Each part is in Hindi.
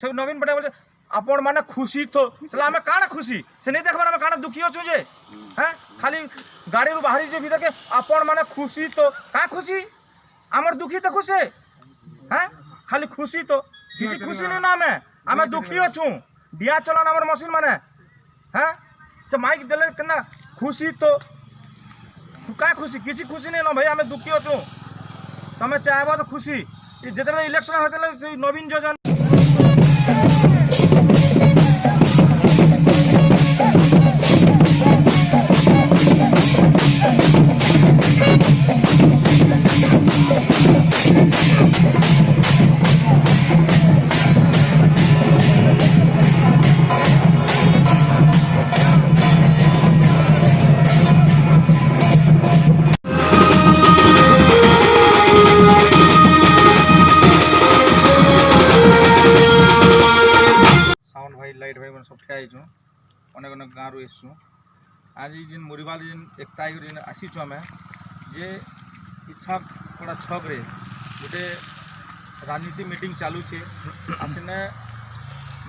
सब नवीन पटेल बोले आपण माने खुशी तो सला हमें काना खुशी से नहीं देखबार हमें काना दुखी होचु जे हैं खाली गाड़ी रु बाहरी जे भीतर के आपण माने खुशी तो का खुशी हमर दुखी तो खुशी हैं खाली खुशी तो किसी खुशी नहीं ना हमें दुखी होचु बिया चलान हमर मशीन माने हैं से माइक देले कना खुशी तो का खुशी किसी खुशी नहीं ना भाई हमें दुखी होचु तमे चाहबो तो खुशी जेते इलेक्शन होते नवीन योजना लाइट भाई सब ठिया हो अनेक अनेक गाँव रु एसु आज जिन मुरीबाल जिन एक तारीख जिन आसीचु आम जे इच्छा पड़ा छक रे गोटे राजनीति मीटिंग चालू छे आसने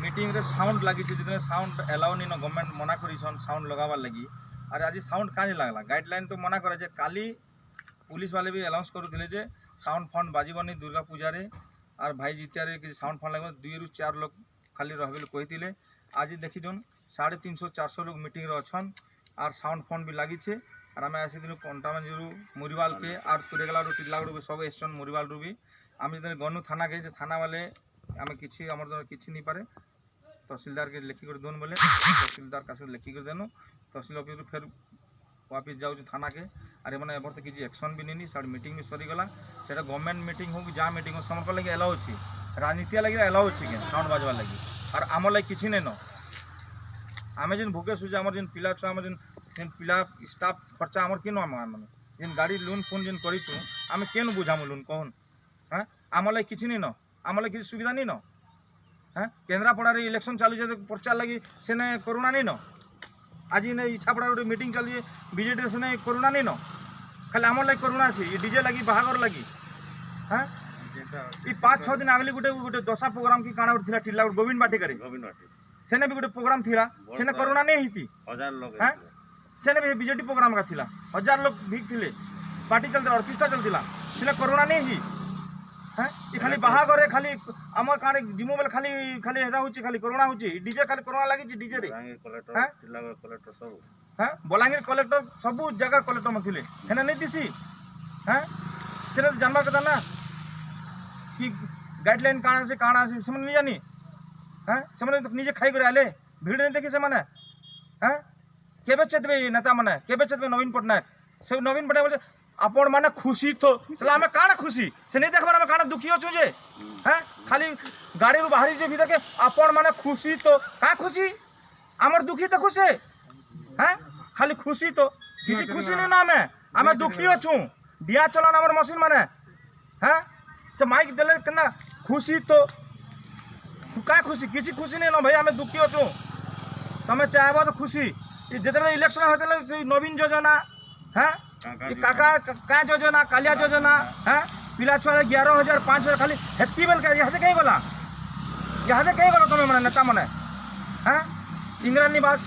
मीटिंग रे साउंड लगी जितने साउंड एलाउ नहीं न गवर्नमेंट मना करिसन साउंड लगावार लगी अरे आज साउंड कहाँ लगला गाइडलाइन तो मना करे काली पुलिस वाले भी अनाउंस करुले जे साउंड फंड बाजबनी दुर्गा पूजा रे और भाई जितिया कि साउंड फंड लगे 2 ରୁ 4 लोग खाली रहे कहते आज देखी जोन 350-400 लोग मीटिंग रे अच्छन और साउंड फंड भी लगी और आम आसी दिन कंटामांजी मुरीबाल के और तुरेगला टिल्लागड़ भी सब एसन मुरीबाल रू भी आम जो गनु थाना के थाना वाले आम कि नहीं पारे तहसीलदार के लिखिक दोन बोले तहसीलदार का लिखिक देनु तहसील ऑफिस फिर वापिस जाऊँ थाना के अरे मैंने एबर तो किसी एक्शन भी नहीं साढ़े मीटिंग भी सरीगला से गवर्नमेंट मीटिंग हो कि जहाँ मीटिंग हो समर लगे एलाउ अच्छी राजनीति लगे एलाउ अच्छी के साउंड बाजवा लगी और आम लगे किसी नहीं न आम जिन भूखे सुझे आम जिन पिला छुआ आम जिन पिला स्टाफ खर्चा आम किन आम मैंने जिन गाड़ी लोन फोन जिन करूँ आम केन बुझामु लोन कहन हाँ आम लगे किसी नहीं न आम लगे किसी सुविधा नहीं न हाँ केन्द्रापड़ा इलेक्शन चालू प्रचार लगी से करुणा नहीं न आज इच्छापड़ा गोटे मीटिंग चली बीजेडी से करुणा नहीं न खाली आम लगे करुणा अच्छी ये डीजे लगी बाहागर लगी हाँ ये 5-6 दिन आगे गोटे गोटे दशा प्रोग्राम की काना गोटे टिल्ला गोविंद बाटिका सेने भी गोटे प्रोग्राम थिला सेने करुणा नहीं होती 1000 लोग हाँ सेने भी बीजेडी प्रोग्राम का थिला 1000 लोग भीग थे पार्टी चलते ऑर्केस्ट्रा चलता सेने करुणा नहीं ही हाँ ये खाली बाहागर खाली आम काने जिमो बेले खाली खाली हेदा होची खाली करुणा होची डीजे खाली करुणा लागी डीजे रे कलेक्टर टिल्लागड़ कलेक्टर सब हाँ बलांगीर कलेक्टर सब जगह कलेक्टर में थे हेना नहीं दिसी हाँ से जानवा कथा ना कि गाइडलाइन काना से नहीं जानी हाँ से निजे खाई कर आले भीड़ नहीं देखी से मैंने हाँ केबे चेतबे नेता मैंने केबे चेतबे नवीन पटनायक से नवीन पटनायक बोले आपण माने खुशी तो सला हमें काना खुशी से नहीं देखबार हमें काना दुखी होचु जे हैं खाली गाड़ी रु बाहरी जे भीतर के आपण माने खुशी तो का खुशी हमर दुखी तो खुशी हैं खाली खुशी तो किसी खुशी नहीं ना हमें दुखी होचु बिया चलान हमर मशीन माने हैं से माइक देले कना खुशी तो का खुशी किसी खुशी नहीं ना भाई हमें दुखी होचु तमे चाहबो तो खुशी जेते इलेक्शन होते नवीन योजना हैं काका का योजना कालिया योजना है पिला छुआ 11,000 5,000 खाली हेती बेल के यहाँ से कहीं गला तुम्हें मैंने नेता मैंने हाँ इंदिरा निवास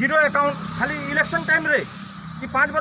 0 अकाउंट खाली इलेक्शन टाइम रे कि 5 बार